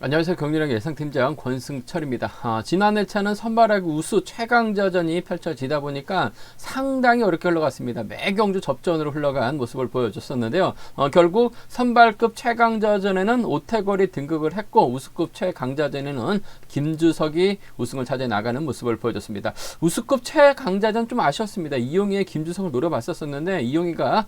안녕하세요. 경기력 예상팀장 권승철입니다. 지난 회차는 선발하고 우수 최강자전이 펼쳐지다 보니까 상당히 어렵게 흘러갔습니다. 매 경주 접전으로 흘러간 모습을 보여줬었는데요. 결국 선발급 최강자전에는 오태걸이 등극을 했고 우수급 최강자전에는 김주석이 우승을 차지해 나가는 모습을 보여줬습니다. 우수급 최강자전 좀 아쉬웠습니다. 이용희의 김주석을 노려봤었었는데 이용희가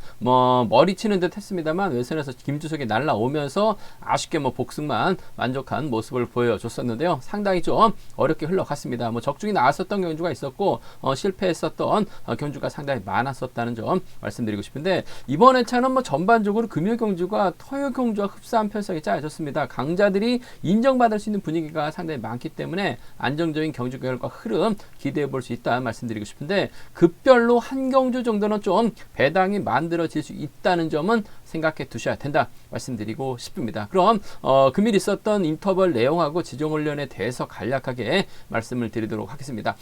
머리 치는 듯 했습니다만 외선에서 김주석이 날라오면서 아쉽게 복승만 만족한 모습을 보여줬었는데요. 상당히 좀 어렵게 흘러갔습니다. 적중이 나왔었던 경주가 있었고 실패했었던 경주가 상당히 많았었다는 점 말씀드리고 싶은데 이번 회차는 전반적으로 금요 경주가 토요 경주와 흡사한 편성이 짜여졌습니다. 강자들이 인정받을 수 있는 분위기가 상당히 많기 때문에 안정적인 경주 결과 흐름 기대해 볼 수 있다 말씀드리고 싶은데 급별로 한 경주 정도는 좀 배당이 만들어질 수 있다는 점은 생각해 두셔야 된다 말씀드리고 싶습니다. 그럼 금일 있었던 인터벌 내용하고 지정훈련에 대해서 간략하게 말씀을 드리도록 하겠습니다.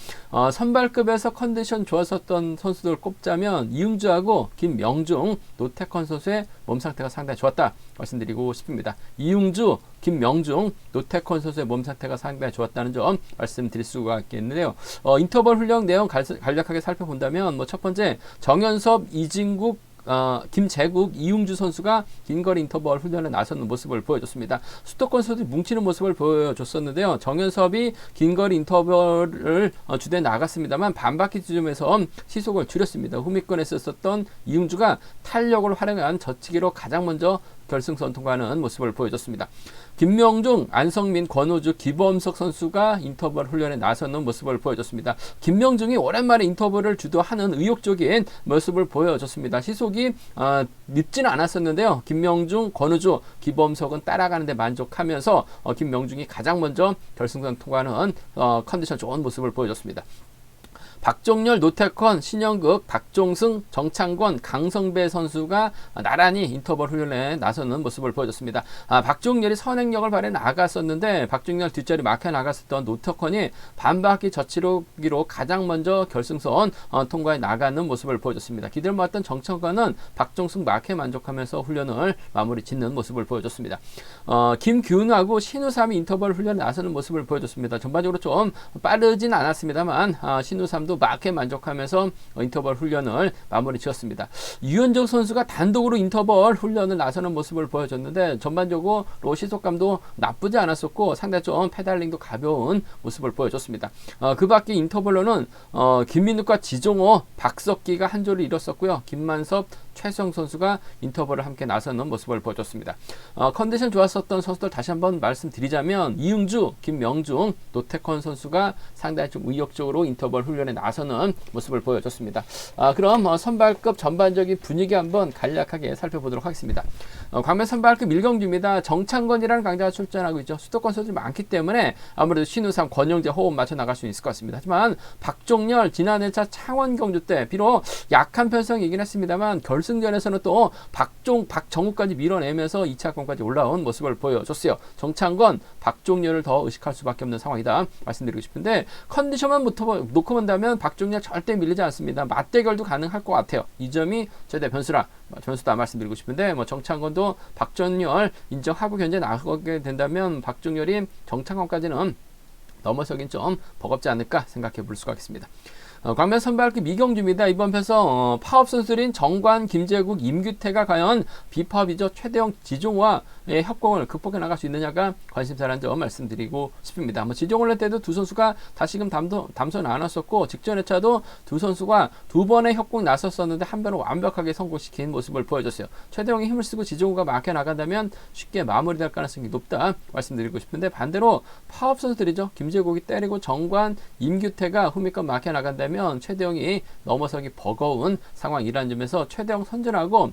선발급에서 컨디션 좋았었던 선수들 꼽자면 이응주하고 김명중, 노태권 선수의 몸 상태가 상당히 좋았다 말씀드리고 싶습니다. 이응주, 김명중, 노태권 선수의 몸 상태가 상당히 좋았다는 점 말씀드릴 수가 있겠는데요. 인터벌 훈련 내용 간략하게 살펴본다면 첫 번째 정현섭, 이진국, 김재국, 이웅주 선수가 긴거리 인터벌 훈련에 나서는 모습을 보여줬습니다. 수도권 선수들이 뭉치는 모습을 보여줬었는데요. 정현섭이 긴거리 인터벌을 주대에 나갔습니다만 반바퀴쯤에서 시속을 줄였습니다. 후미권에 있었던 이웅주가 탄력을 활용한 젖히기로 가장 먼저 결승선 통과하는 모습을 보여줬습니다. 김명중, 안성민, 권호주, 기범석 선수가 인터벌 훈련에 나서는 모습을 보여줬습니다. 김명중이 오랜만에 인터벌을 주도하는 의욕적인 모습을 보여줬습니다. 시속이 늦지는 않았었는데요. 김명중, 권호주, 기범석은 따라가는데 만족하면서 김명중이 가장 먼저 결승선 통과하는 컨디션 좋은 모습을 보여줬습니다. 박종렬, 노태권, 신영극, 박종승, 정창권, 강성배 선수가 나란히 인터벌 훈련에 나서는 모습을 보여줬습니다. 박종렬이 선행력을 발휘해 나갔었는데 박종렬 뒷자리 막혀 나갔었던 노태권이 반바퀴 젖히기로 가장 먼저 결승선 통과해 나가는 모습을 보여줬습니다. 기대를 모았던 정창권은 박종승 막혀 만족하면서 훈련을 마무리 짓는 모습을 보여줬습니다. 김규훈하고 신우삼이 인터벌 훈련에 나서는 모습을 보여줬습니다. 전반적으로 좀 빠르진 않았습니다만 신우삼도 막에 만족하면서 인터벌 훈련을 마무리 지었습니다. 유현정 선수가 단독으로 인터벌 훈련을 나서는 모습을 보여줬는데 전반적으로 시속감도 나쁘지 않았었고 상당히 좀 페달링도 가벼운 모습을 보여줬습니다. 그 밖에 인터벌로는 김민욱과 지종호, 박석기가 한 조를 이뤘었고요. 김만섭, 최수영 선수가 인터벌을 함께 나서는 모습을 보여줬습니다. 컨디션 좋았었던 선수들 다시 한번 말씀드리자면 이응주, 김명중, 노태권 선수가 상당히 좀 의욕적으로 인터벌 훈련에 나서는 모습을 보여줬습니다. 그럼 선발급 전반적인 분위기 한번 간략하게 살펴보도록 하겠습니다. 광명 선발급 1경주입니다. 정창건이라는 강자가 출전하고 있죠. 수도권 선수들이 많기 때문에 아무래도 신우삼, 권영재 호흡 맞춰 나갈 수 있을 것 같습니다. 하지만 박종렬 지난 회차 창원 경주 때 비록 약한 편성이긴 했습니다만 결승전에서는 또 박정우까지 밀어내면서 2차권까지 올라온 모습을 보여줬어요. 정창건, 박종렬을 더 의식할 수밖에 없는 상황이다 말씀드리고 싶은데 컨디션만 놓고 본다면 박종렬 절대 밀리지 않습니다. 맞대결도 가능할 것 같아요. 이 점이 최대 변수다 말씀드리고 싶은데 정창건도 박종렬 인정하고 견제 나가게 된다면 박종렬이 정창건까지는 넘어서긴 좀 버겁지 않을까 생각해 볼 수가 있습니다. 광명 선발급 2경주입니다. 이번 편서 파업 선수들인 정관, 김재국, 임규태가 과연 비파업이죠. 최대형 지종호와의 협공을 극복해 나갈 수 있느냐가 관심사라는 점 말씀드리고 싶습니다. 지종훈련 때도 두 선수가 다시금 담소 나눴었고 직전 회차도 두 선수가 두 번의 협공 나섰었는데 한 번을 완벽하게 성공시킨 모습을 보여줬어요. 최대형이 힘을 쓰고 지종호가 막혀 나간다면 쉽게 마무리될 가능성이 높다 말씀드리고 싶은데 반대로 파업 선수들이죠. 김재국이 때리고 정관, 임규태가 후미권 막혀 나간다면 최대형이 넘어서기 버거운 상황이라는 점에서 최대형 선전하고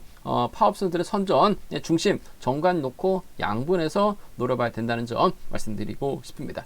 파업 선수들의 선전의 중심 정관 놓고 양분해서 노려봐야 된다는 점 말씀드리고 싶습니다.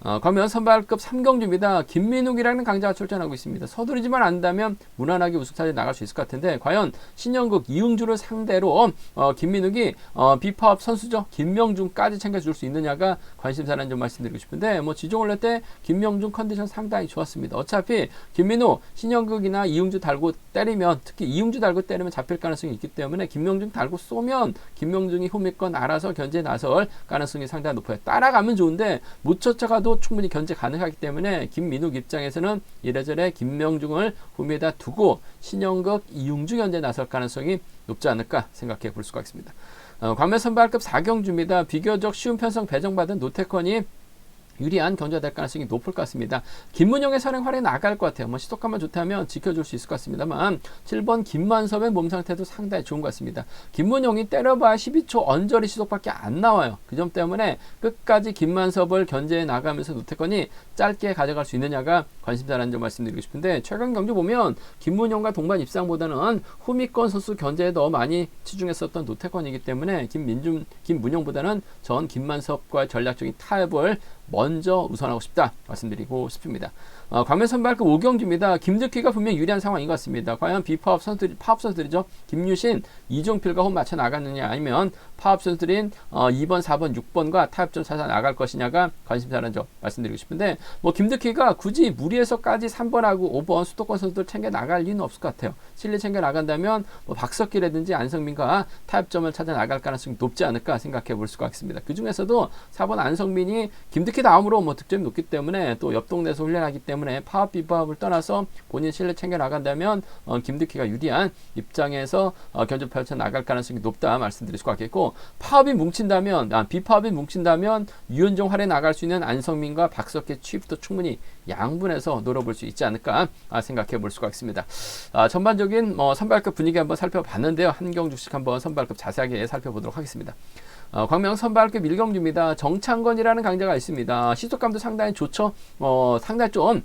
그러면 선발급 3경주입니다. 김민욱이라는 강자가 출전하고 있습니다. 서두르지만 않다면 무난하게 우승차지에 나갈 수 있을 것 같은데 과연 신영국 이응주를 상대로 김민욱이 비파업 선수죠. 김명중까지 챙겨줄 수 있느냐가 관심사라는 점 말씀드리고 싶은데 뭐 지종올레 때 김명중 컨디션 상당히 좋았습니다. 어차피 김민욱, 신영국이나 이응주 달고 때리면 특히 이응주 달고 때리면 잡힐 가능성이 있기 때문에 김명중 달고 쏘면 김명중이 후미권 알아서 견제에 나설 가능성이 상당히 높아요. 따라가면 좋은데 못 쫓아가도 충분히 견제 가능하기 때문에 김민욱 입장에서는 이래저래 김명중을 후미에다 두고 신영극 이응주 견제에 나설 가능성이 높지 않을까 생각해 볼 수가 있습니다. 광면 선발급 4경주입니다. 비교적 쉬운 편성 배정받은 노태권이 유리한 견제가 될 가능성이 높을 것 같습니다. 김문영의 선행 활약이 나갈 것 같아요. 뭐 시속감만 좋다면 지켜줄 수 있을 것 같습니다만 7번 김만섭의 몸 상태도 상당히 좋은 것 같습니다. 김문영이 때려봐야 12초 언저리 시속밖에 안 나와요. 그 점 때문에 끝까지 김만섭을 견제해 나가면서 노태권이 짧게 가져갈 수 있느냐가 관심사라는 점 말씀드리고 싶은데 최근 경주 보면 김문영과 동반 입상보다는 후미권 선수 견제에 더 많이 치중했었던 노태권이기 때문에 김문영보다는 전 김만섭과 전략적인 타협을 먼저 우선하고 싶다 말씀드리고 싶습니다. 광면 선발급 5경주입니다. 김득희가 분명 유리한 상황인 것 같습니다. 과연 비파업 선수들이죠. 김유신, 이종필과 홈 맞춰 나갔느냐 아니면 파업 선수들인 2번, 4번, 6번과 타협점 찾아 나갈 것이냐가 관심사라는 점 말씀드리고 싶은데 뭐 김득희가 굳이 무리해서까지 3번하고 5번 수도권 선수들 챙겨 나갈 이유는 없을 것 같아요. 실리 챙겨 나간다면 뭐 박석기라든지 안성민과 타협점을 찾아 나갈 가능성이 높지 않을까 생각해 볼 수가 있습니다. 그 중에서도 4번 안성민이 김득희 다음으로 뭐 득점이 높기 때문에 또 옆 동네에서 훈련하기 때문에 파업 비파업을 떠나서 본인 실력 챙겨 나간다면 김득희가 유리한 입장에서 견제 펼쳐 나갈 가능성이 높다 말씀드릴 수가 있겠고 파업이 뭉친다면 비파업이 뭉친다면 유현종 활에 나갈 수 있는 안성민과 박석기 취입도 충분히 양분해서 노려볼 수 있지 않을까 생각해 볼 수가 있습니다. 전반적인 선발급 분위기 한번 살펴봤는데요. 한 경주씩 한번 선발급 자세하게 살펴보도록 하겠습니다. 광명 선발급 1경주입니다. 정창건이라는 강자가 있습니다. 시속감도 상당히 좋죠. 상당히 좀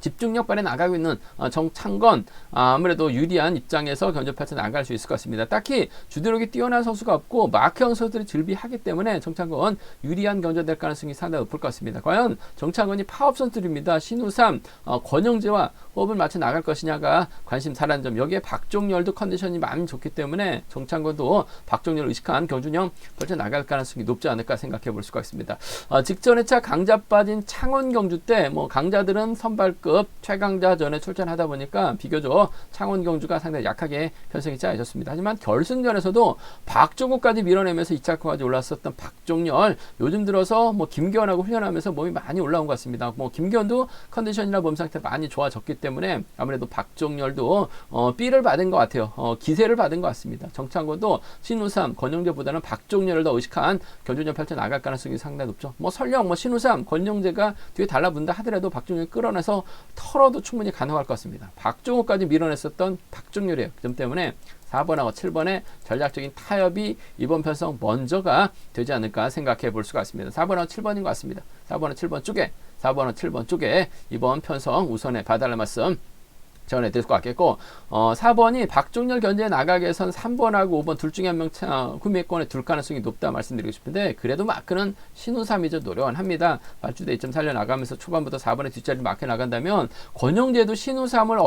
집중력 발에 나가고 있는 정창건 아무래도 유리한 입장에서 견제 펼쳐 나갈 수 있을 것 같습니다. 딱히 주도력이 뛰어난 선수가 없고 마크형 선수들이 즐비하기 때문에 정창건 유리한 견제될 가능성이 상당히 높을 것 같습니다. 과연 정창건이 파업 선수들입니다. 신우삼, 권영재와 호흡을 맞춰 나갈 것이냐가 관심사라는 점. 여기에 박종열도 컨디션이 많이 좋기 때문에 정창건도 박종열을 의식한 경주형 펼쳐 나갈 가능성이 높지 않을까 생각해 볼 수가 있습니다. 직전에 차 강자 빠진 창원 경주 때 뭐 강자들은 선발급 최강자전에 출전하다 보니까 비교적 창원 경주가 상당히 약하게 편성이 짜여졌습니다. 하지만 결승전에서도 박종욱까지 밀어내면서 2차까지 올랐었던 박종열 요즘 들어서 뭐 김기현하고 훈련하면서 몸이 많이 올라온 것 같습니다. 뭐 김기현도 컨디션이나 몸 상태 많이 좋아졌기 때문에 아무래도 박종열도 B를 받은 것 같아요. 기세를 받은 것 같습니다. 정창곤도 신우삼, 권영재보다는 박종열을 더 의식한 견주전 펼쳐 나갈 가능성이 상당히 높죠. 뭐 설령 신우삼, 권영재가 뒤에 달라붙는다 하더라도 박종열 끌어내서 털어도 충분히 가능할 것 같습니다. 박종욱까지 밀어냈었던 박종열이에요. 그 점 때문에 4번하고 7번의 전략적인 타협이 이번 편성 먼저가 되지 않을까 생각해 볼 수가 있습니다. 4번하고 7번인 것 같습니다. 4번하고 7번 쪽에 이번 편성 우선에 봐달라는 말씀 전해드릴 것 같겠고 4번이 박종열 견제에 나가기 위해선 3번하고 5번 둘 중에 한 명 후미권에 둘 가능성이 높다 말씀드리고 싶은데 그래도 마크는 신우삼이죠. 노력은 합니다. 발주대 2점 살려나가면서 초반부터 4번의 뒷자리를 마크 나간다면 권영재도 신우삼을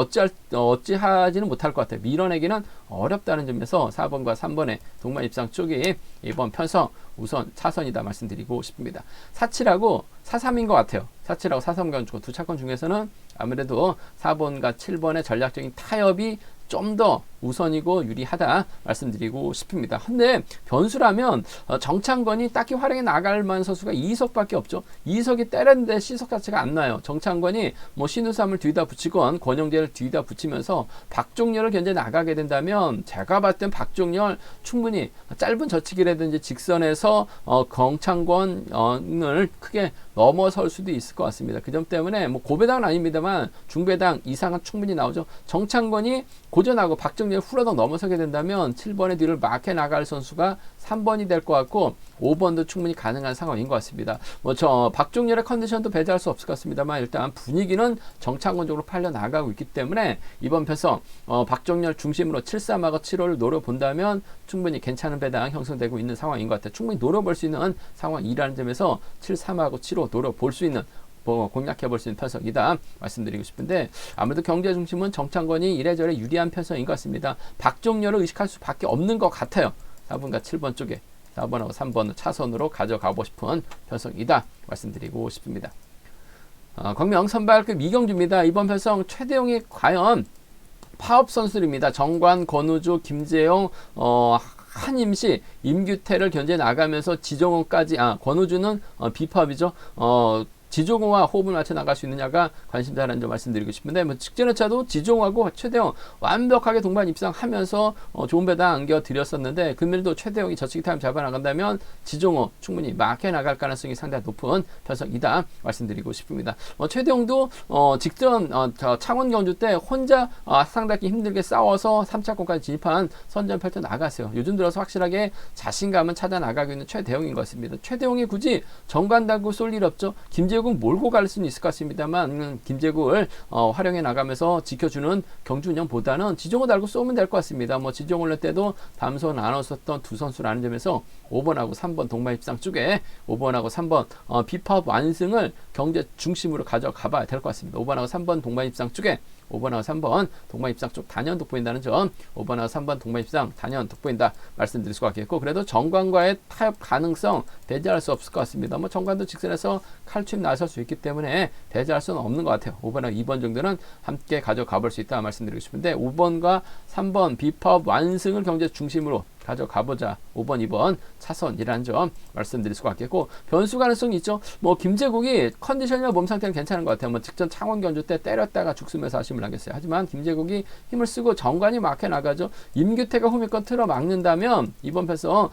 어찌하지는 못할 것 같아요. 밀어내기는 어렵다는 점에서 4번과 3번의 동반 입상 쪽이 이번 편성 우선 차선이다 말씀드리고 싶습니다. 47하고 43인 것 같아요. 47하고 43경 두 차권 중에서는 아무래도 4번과 7번의 전략적인 타협이 좀 더 우선이고 유리하다 말씀드리고 싶습니다. 근데 변수라면 정창건이 딱히 활용해 나갈 만한 선수가 이석밖에 없죠. 이석이 때렸는데 시석 자체가 안 나요. 정창건이 신우삼을 뒤다 붙이건 권영재를 뒤다 붙이면서 박종열을 견제 나가게 된다면 제가 봤을 땐 박종열 충분히 짧은 저치기라든지 직선에서 정창건을 크게 넘어설 수도 있을 것 같습니다. 그 점 때문에 고배당은 아닙니다만 중배당 이상은 충분히 나오죠. 정창건이 고전하고 박종열 박종렬 후러덩 넘어서게 된다면 7번의 뒤를 막해 나갈 선수가 3번이 될 것 같고 5번도 충분히 가능한 상황인 것 같습니다. 뭐 저 박종렬의 컨디션도 배제할 수 없을 것 같습니다만 일단 분위기는 정창원 쪽으로 팔려 나가고 있기 때문에 이번 편성 박종렬 중심으로 7-3하고 7-5를 노려본다면 충분히 괜찮은 배당 형성되고 있는 상황인 것 같아요. 충분히 노려볼 수 있는 상황이라는 점에서 7-3하고 7-5 노려볼 수 있는 공략해 볼 수 있는 편성이다 말씀드리고 싶은데 아무래도 경제 중심은 정창권이 이래저래 유리한 편성인 것 같습니다. 박종렬을 의식할 수밖에 없는 것 같아요. 4번과 7번 쪽에 4번하고 3번은 차선으로 가져가고 싶은 편성이다 말씀드리고 싶습니다. 광명 선발급 이경주입니다. 이번 편성 최대용이 과연 파업 선수입니다. 정관, 권우주, 김재용, 한임시, 임규태를 견제 나가면서 지종호까지 권우주는 비파업이죠. 지종호와 호흡을 맞춰 나갈 수 있느냐가 관심사라는 점 말씀드리고 싶은데 뭐 직전의 차도 지종호하고 최대용 완벽하게 동반 입상하면서 좋은 배당 안겨드렸었는데 금일도 최대용이 저치기 타임 잡아나간다면 지종호 충분히 막혀 나갈 가능성이 상당히 높은 편성이다 말씀드리고 싶습니다. 최대용도 직전 창원 경주 때 혼자 상당히 힘들게 싸워서 3차권까지 진입한 선전 펼쳐 나갔어요. 요즘 들어서 확실하게 자신감은 찾아 나가고 있는 최대용인 것 같습니다. 최대용이 굳이 정관 달고 쏠 일 없죠. 김재국 몰고 갈 수는 있을 것 같습니다만 김재국을 활용해 나가면서 지켜주는 경주운영보다는 지종호 달고 쏘면 될 것 같습니다. 뭐 지종호 때도 담소 나눴었던 두 선수라는 점에서 5번하고 3번 동반 입상 쪽에 5번하고 3번 비파업 완승을 경제 중심으로 가져가 봐야 될 것 같습니다. 5번하고 3번 동반 입상 쪽에 5번하고 3번 동반 입상 쪽 단연 돋보인다는 점 5번하고 3번 동반 입상 단연 돋보인다 말씀드릴 수가 있겠고 그래도 정관과의 타협 가능성 배제할 수 없을 것 같습니다. 뭐 정관도 직선에서 칼춤 나설 수 있기 때문에 배제할 수는 없는 것 같아요. 5번하고 2번 정도는 함께 가져가 볼 수 있다 말씀드리고 싶은데 5번과 3번 비파업 완승을 경제 중심으로 가져가보자 5번 2번 차선이라는 점 말씀드릴 수가 있겠고 변수 가능성이 있죠. 뭐 김재국이 컨디션이나 몸 상태는 괜찮은 것 같아요. 뭐 직전 창원 경주 때 때렸다가 죽으면서 하심을 하겠어요. 하지만 김재국이 힘을 쓰고 정관이 막혀 나가죠. 임규태가 후미권 틀어 막는다면 이번 편성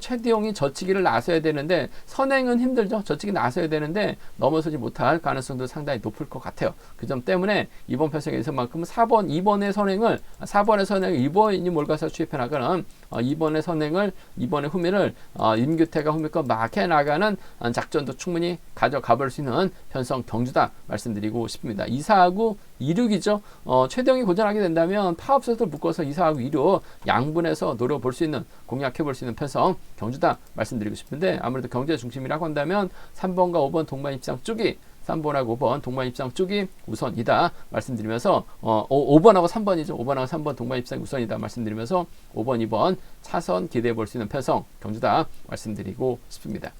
최대용이 저치기를 나서야 되는데 선행은 힘들죠. 저치기 나서야 되는데 넘어서지 못할 가능성도 상당히 높을 것 같아요. 그 점 때문에 이번 편성에서만큼은 4번 2번의 선행을 2번이 몰가서 취입해 나가는 2번의 선행을 2번의 후미를 임규태가 후미권 막해 나가는 작전도 충분히 가져가 볼 수 있는 편성 경주다 말씀드리고 싶습니다. 2사하고 2륙이죠. 최대용이 고전하게 된다면 파업 선수들 묶어서 2사하고 2륙 양분해서 노려볼 수 있는 공략해 볼 수 있는 편성 경주다 말씀드리고 싶은데 아무래도 경제 중심이라고 한다면 3번과 5번 동반 입상 쪽이 3번하고 5번 동반 입상 쪽이 우선이다 말씀드리면서 5번하고 3번이죠. 5번하고 3번 동반 입상 우선이다 말씀드리면서 5번 2번 차선 기대해 볼 수 있는 편성 경주다 말씀드리고 싶습니다.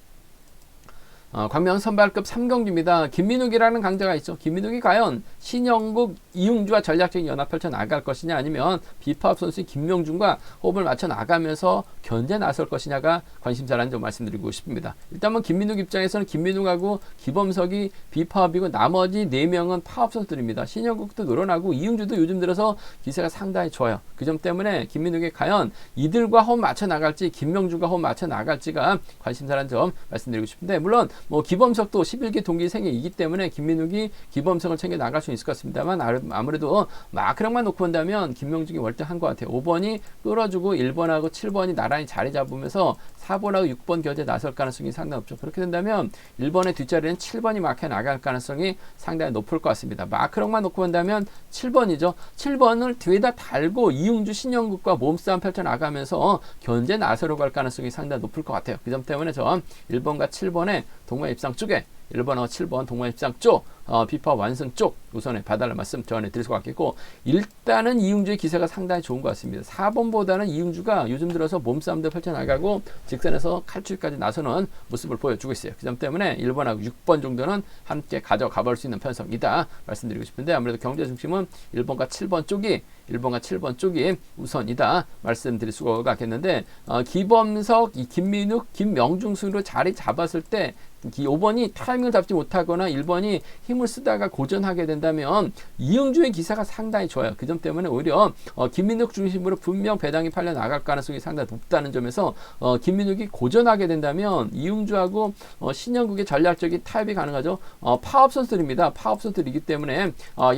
광명 선발급 3경주입니다. 김민욱이라는 강자가 있죠. 김민욱이 과연 신영국, 이웅주와 전략적인 연합 펼쳐 나갈 것이냐 아니면 비파업 선수인 김명준과 호흡을 맞춰 나가면서 견제 나설 것이냐가 관심사라는 점 말씀드리고 싶습니다. 일단은 김민욱 입장에서는 김민욱하고 기범석이 비파업이고 나머지 4명은 파업 선수들입니다. 신영국도 늘어나고 이웅주도 요즘 들어서 기세가 상당히 좋아요. 그 점 때문에 김민욱이 과연 이들과 호흡 맞춰 나갈지 김명준과 호흡 맞춰 나갈지가 관심사라는 점 말씀드리고 싶은데 물론 뭐 기범석도 11기 동기생이기 때문에 김민욱이 기범석을 챙겨 나갈 수 있을 것 같습니다만 아무래도 마크력만 놓고 본다면 김명중이 월등한 것 같아요. 5번이 끌어주고 1번하고 7번이 나란히 자리 잡으면서 4번하고 6번 견제 나설 가능성이 상당히 높죠. 그렇게 된다면 1번의 뒷자리는 7번이 막혀 나갈 가능성이 상당히 높을 것 같습니다. 마크력만 놓고 본다면 7번이죠. 7번을 뒤에다 달고 이웅주 신영국과 몸싸움 펼쳐 나가면서 견제 나서려고 할 가능성이 상당히 높을 것 같아요. 그 점 때문에 전 1번과 7번의 동반 입상 쪽에 1번하고 7번 동반 입상 쪽 비파 완승 쪽 우선에 봐달라는 말씀 전해드릴 수가 있겠고 일단은 이웅주의 기세가 상당히 좋은 것 같습니다. 4번보다는 이웅주가 요즘 들어서 몸싸움도 펼쳐나가고 직선에서 칼출까지 나서는 모습을 보여주고 있어요. 그 점 때문에 1번하고 6번 정도는 함께 가져가 볼 수 있는 편성이다 말씀드리고 싶은데 아무래도 경제 중심은 1번과 7번 쪽이 우선이다 말씀드릴 수가 있겠는데 기범석, 김민욱, 김명중 순으로 자리 잡았을 때 5번이 타이밍을 잡지 못하거나 1번이 힘을 힘을 쓰다가 고전하게 된다면 이응주의 기세가 상당히 좋아요. 그 점 때문에 오히려 김민욱 중심으로 분명 배당이 팔려 나갈 가능성이 상당히 높다는 점에서 김민욱이 고전하게 된다면 이응주하고 신영국의 전략적인 타협이 가능하죠. 파업 선수들입니다. 파업 선수들이기 때문에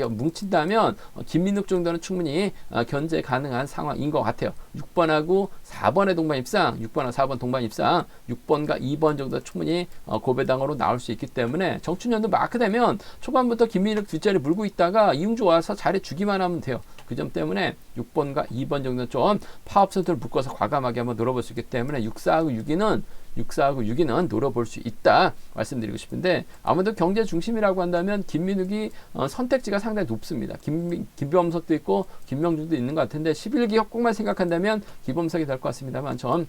뭉친다면 김민욱 정도는 충분히 견제 가능한 상황인 것 같아요. 6번하고 4번의 동반 입상, 6번하고 4번 동반 입상, 6번과 2번 정도 충분히 고배당으로 나올 수 있기 때문에 정춘현도 마크되면 초반부터 김민욱 뒷자리 물고 있다가 이응주 와서 자리 주기만 하면 돼요. 그 점 때문에 6번과 2번 정도 좀 파업 선수를 묶어서 과감하게 한번 노려볼 수 있기 때문에 6사하고 6위는 노려볼 수 있다 말씀드리고 싶은데, 아무래도 경제 중심이라고 한다면 김민욱이 선택지가 상당히 높습니다. 김범석도 있고 김명중도 있는 것 같은데 11기 협곡만 생각한다면 김범석이 될 것 같습니다만, 전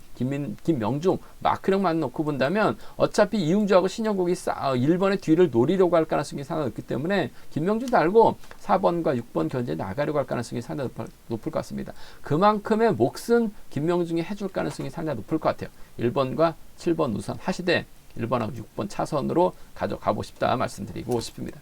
김명중 마크력만 놓고 본다면 어차피 이응주하고 신영국이 1번의 뒤를 노리려고 할 가능성이 상당히 높기 때문에 김명중도 알고 4번과 6번 견제에 나가려고 할 가능성이 상당히 높을 것 같습니다. 그만큼의 몫은 김명중이 해줄 가능성이 상당히 높을 것 같아요. 1번과 7번 우선 하시되 1번하고 6번 차선으로 가져가고 싶다 말씀드리고 싶습니다.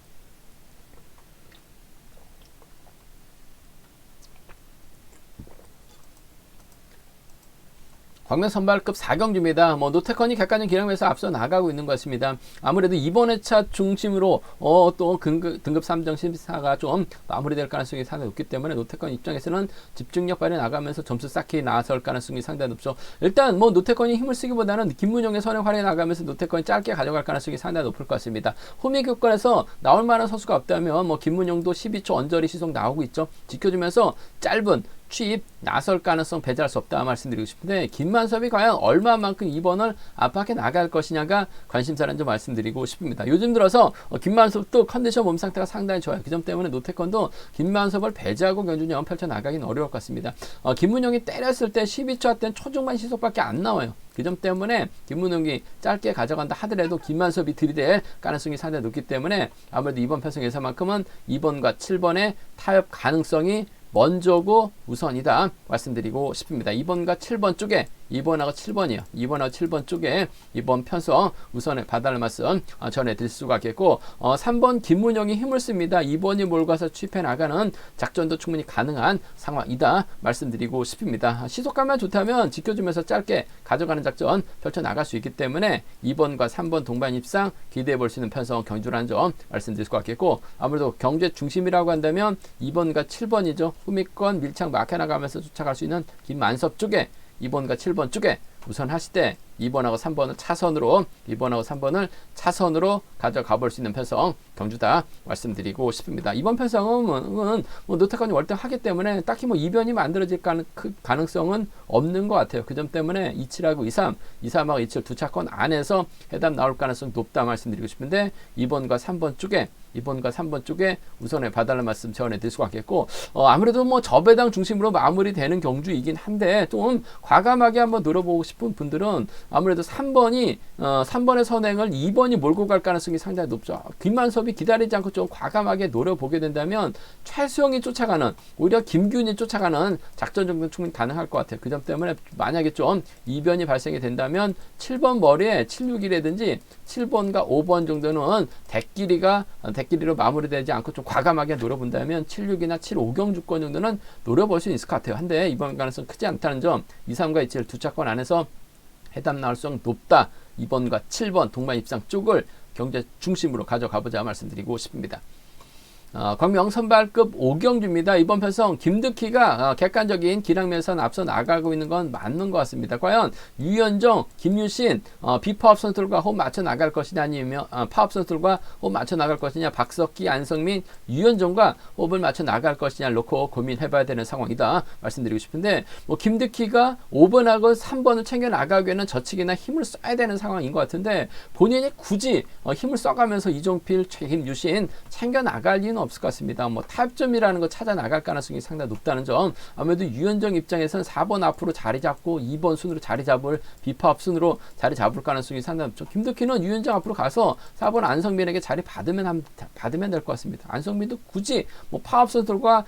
광명 선발급 4경주입니다. 노태컨이 객관적 기량에서 앞서 나가고 있는 것 같습니다. 아무래도 이번 회차 중심으로 또 등급 3정 심사가 좀 마무리될 가능성이 상당히 높기 때문에 노태컨 입장에서는 집중력 발휘 나가면서 점수 쌓기 나설 가능성이 상당히 높죠. 일단 노태컨이 힘을 쓰기보다는 김문영의 선행 활약이 나가면서 노태컨이 짧게 가져갈 가능성이 상당히 높을 것 같습니다. 홈의 교권에서 나올 만한 선수가 없다면 김문영도 12초 언저리 시속 나오고 있죠. 지켜주면서 짧은 취입 나설 가능성 배제할 수 없다 말씀드리고 싶은데, 김만섭이 과연 얼마만큼 2번을 압박해 나갈 것이냐가 관심사라는 점 말씀드리고 싶습니다. 요즘 들어서 김만섭도 컨디션 몸 상태가 상당히 좋아요. 그 점 때문에 노태컨도 김만섭을 배제하고 경주년 펼쳐 나가긴 어려울 것 같습니다. 김문영이 때렸을 때 12초 때는 초중반 시속밖에 안 나와요. 그 점 때문에 김문영이 짧게 가져간다 하더라도 김만섭이 들이댈 가능성이 상당히 높기 때문에 아무래도 이번 편성에서만큼은 2번과 7번의 타협 가능성이 먼저고 우선이다 말씀드리고 싶습니다. 2번과 7번 쪽에 2번하고 7번이요. 2번하고 7번 쪽에 이번 편성 우선에 봐달라는 말씀 전해드릴 수가 있겠고, 3번 김문영이 힘을 씁니다. 2번이 몰고 가서 취입해 나가는 작전도 충분히 가능한 상황이다 말씀드리고 싶습니다. 시속감만 좋다면 지켜주면서 짧게 가져가는 작전 펼쳐 나갈 수 있기 때문에 2번과 3번 동반 입상 기대해 볼 수 있는 편성 경주라는 점 말씀드릴 수가 있겠고, 아무래도 경제 중심이라고 한다면 2번과 7번이죠. 후미권 밀착 막혀 나가면서 쫓아갈 수 있는 김만섭 쪽에 2번과 7번 쪽에 우선 하시되 2번하고 3번을 차선으로 2번하고 3번을 차선으로 가져가 볼 수 있는 편성 경주다 말씀드리고 싶습니다. 이번 편성은 노태컨이 월등하기 때문에 딱히 이변이 만들어질 가능성은 없는 것 같아요. 그 점 때문에 27하고 23, 23하고 27 두 차권 안에서 해답 나올 가능성이 높다 말씀드리고 싶은데, 2번과 3번 쪽에 우선에 봐달라는 말씀 전해드릴 수가 있겠고, 아무래도 저배당 중심으로 마무리되는 경주이긴 한데 좀 과감하게 한번 노려보고 싶은 분들은 아무래도 3번의 선행을 2번이 몰고 갈 가능성이 상당히 높죠. 김만섭이 기다리지 않고 좀 과감하게 노려보게 된다면 최수영이 쫓아가는, 오히려 김균이 쫓아가는 작전 정도는 충분히 가능할 것 같아요. 그 점 때문에 만약에 좀 이변이 발생이 된다면 7번 머리에 761이라든지 7번과 5번 정도는 대끼리로 마무리되지 않고 좀 과감하게 노려본다면 76이나 75경주권 정도는 노려볼 수 있을 것 같아요. 한데 이번 가능성 크지 않다는 점, 2, 3과 27 두 차권 안에서 해답 나올 수 높다. 2번과 7번 동반 입상 쪽을 경제 중심으로 가져가보자 말씀드리고 싶습니다. 광명 선발급 5경주입니다. 이번 편성 김득희가 객관적인 기량면에서 앞서 나가고 있는 건 맞는 것 같습니다. 과연 유현정, 김유신 비파업 선수들과 호흡 맞춰 나갈 것이냐, 아니면 파업 선수들과 호흡 맞춰 나갈 것이냐, 박석기, 안성민, 유현정과 호흡을 맞춰 나갈 것이냐를 놓고 고민해봐야 되는 상황이다 말씀드리고 싶은데, 김득희가 5번하고 3번을 챙겨 나가기에는 저측이나 힘을 써야 되는 상황인 것 같은데, 본인이 굳이 힘을 써가면서 이종필, 최김, 유신 챙겨 나갈 리는 없을 것 같습니다. 뭐 타협점이라는 거 찾아 나갈 가능성이 상당히 높다는 점. 아무래도 유현정 입장에서는 4번 앞으로 자리 잡고 2번 순으로 자리 잡을 비파업 순으로 자리 잡을 가능성이 상당히 높죠. 김덕희는 유현정 앞으로 가서 4번 안성민에게 자리 받으면 될 것 같습니다. 안성민도 굳이 뭐 파업선들과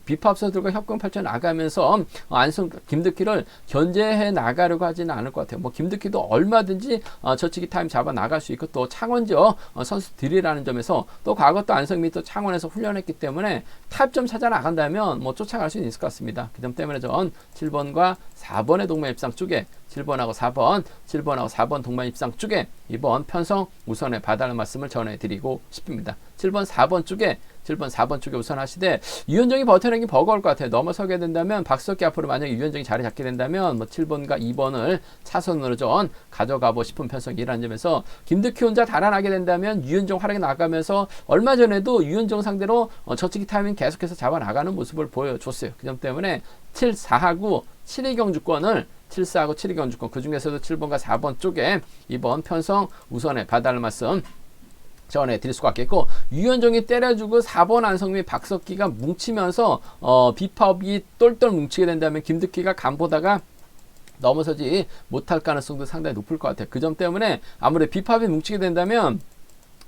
비파업선들과 협공 펼쳐 나가면서 김덕희를 견제해 나가려고 하지는 않을 것 같아요. 뭐 김덕희도 얼마든지 저치기 타임 잡아 나갈 수 있고 또 창원지역 선수들이라는 점에서 또 과거 또 안성민이 또 창원에서 훈련했기 때문에 타협점 찾아 나간다면 뭐 쫓아갈 수 있을 것 같습니다. 그 점 때문에 전 7번과 4번의 동반 입상 쪽에 7번하고 4번 동반 입상 쪽에 이번 편성 우선에 봐달라는 말씀을 전해드리고 싶습니다. 7번 4번 쪽에 우선 하시되 유현정이 버텨내기 버거울 것 같아요. 넘어서게 된다면 박석기 앞으로 만약에 유현정이 자리 잡게 된다면 뭐 7번과 2번을 차선으로 전 가져가고 싶은 편성이라는 점에서 김득희 혼자 달아나게 된다면 유현정 활약이 나가면서 얼마 전에도 유현정 상대로 저치기 타이밍 계속해서 잡아나가는 모습을 보여줬어요. 그 점 때문에 7, 4하고 7위 경주권을 7, 4하고 7위 경주권 그 중에서도 7번과 4번 쪽에 이번 편성 우선에 봐달라는 말씀 전해드릴 수가 있겠고 유현정이 때려주고 4번 안성민 박석기가 뭉치면서 비파업이 똘똘 뭉치게 된다면 김득희가 간보다가 넘어서지 못할 가능성도 상당히 높을 것 같아요. 그 점 때문에 아무래도 비파업이 뭉치게 된다면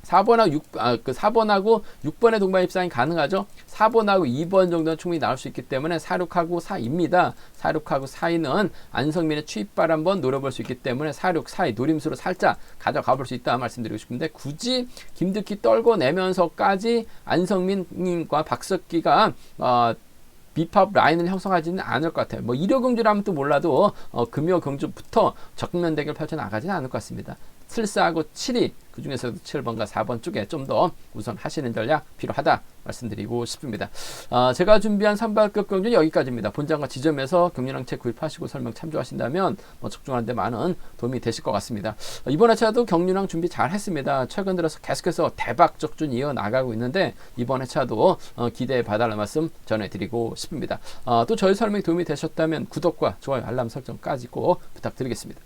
4번하고 6번의 동반 입상이 가능하죠. 4번하고 2번 정도는 충분히 나올 수 있기 때문에 46하고 4입니다. 46하고 4위는 안성민의 추입발 한번 노려볼 수 있기 때문에 46, 4위 노림수로 살짝 가져가 볼 수 있다 말씀드리고 싶은데 굳이 김득희 떨고 내면서까지 안성민과 박석기가 비팝 라인을 형성하지는 않을 것 같아요. 뭐 일요경주라면 또 몰라도 금요경주부터 정면 대결 펼쳐나가지는 않을 것 같습니다. 7, 4하고 7위 그 중에서도 7번과 4번 쪽에 좀 더 우선 하시는 전략 필요하다 말씀드리고 싶습니다. 제가 준비한 선발급 경주는 여기까지입니다. 본장과 지점에서 경륜왕 책 구입하시고 설명 참조하신다면 뭐 적중하는 데 많은 도움이 되실 것 같습니다. 이번 회차도 경륜왕 준비 잘 했습니다. 최근 들어서 계속해서 대박 적준 이어나가고 있는데 이번 회차도 기대해 봐달라는 말씀 전해드리고 싶습니다. 또 저희 설명이 도움이 되셨다면 구독과 좋아요 알람 설정까지 꼭 부탁드리겠습니다.